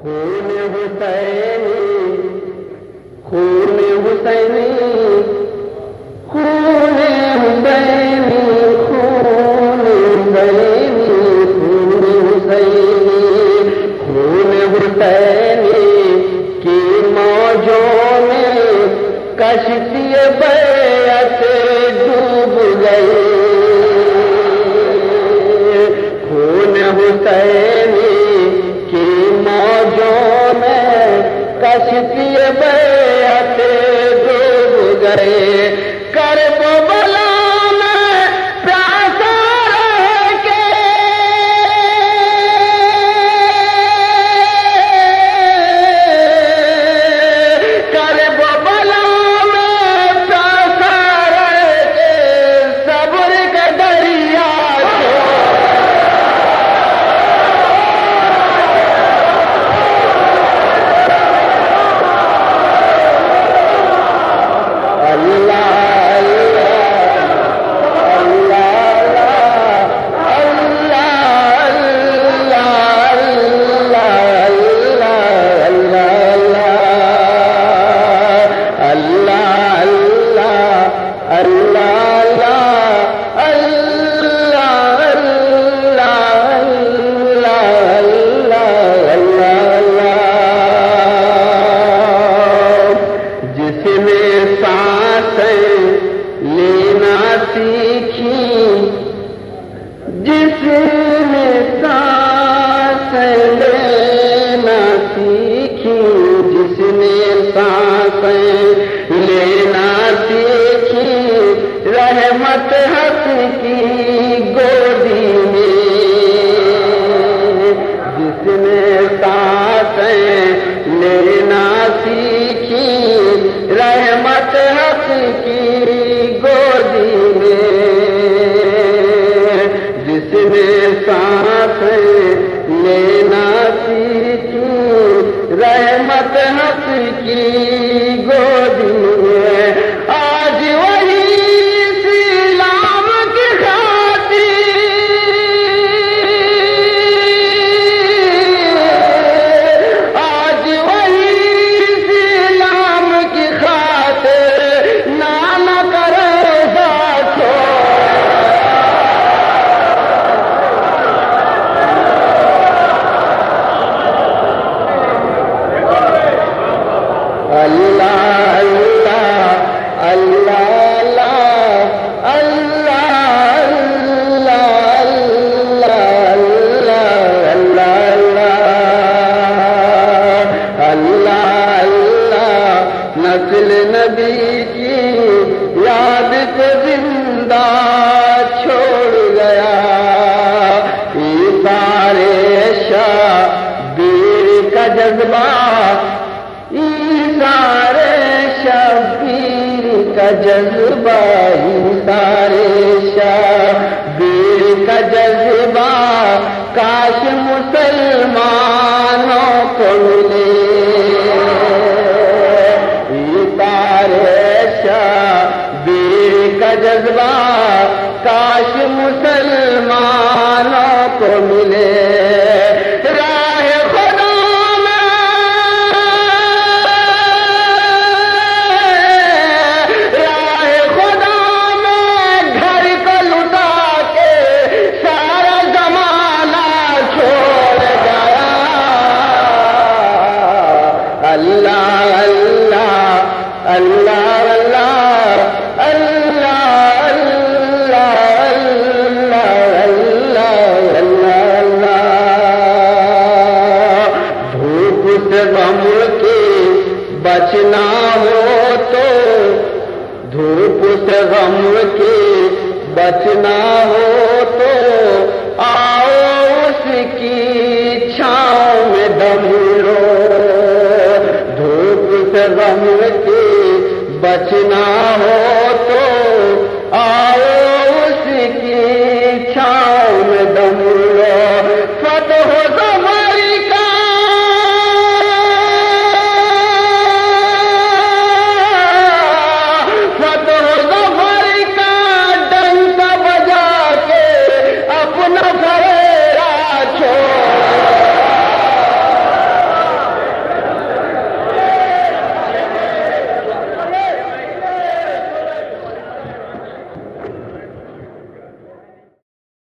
خون حسینی خون حسینی خون حسینی خون حسینی خون حسینی خون حسینی کی موجوں میں کشتی بیعت ڈوب گئی خون حسینی کی موجوں میں کشتی بیعت ڈوب گئے کربلا میں پیاسا رہ کے کربلا میں پیاسا رہ کے صبر کا دریا جس نے سانس لینا سیکھی جس نے سانس لینا سیکھی رحمت حق کی گودی میں جس نے سانس لینا سیکھی رحمت حق کی گودی میں جس نے سانس لینا سیکھی رحمت حق کی گودی میں آج وہی اسلام کی خاطر آج وہی اسلام کی خاطر نانا کرے گا چھوڑ اللہ اللہ اللہ اللہ اللہ اللہ نسل نبی کی یاد کو زندہ چھوڑ گیا یہ سارے شبیر کا جذبہ سارے شبیر کا جذبہ سارے شبیر کا جذبہ کاش مسلمانوں کو ملے سارے شبیر کا جذبہ کاش مسلمانوں کو ملے اللہ اللہ اللہ اللہ اللہ اللہ دھوپ سے غم کے بچنا ہو تو دھوپ سے غم کے بچنا ہو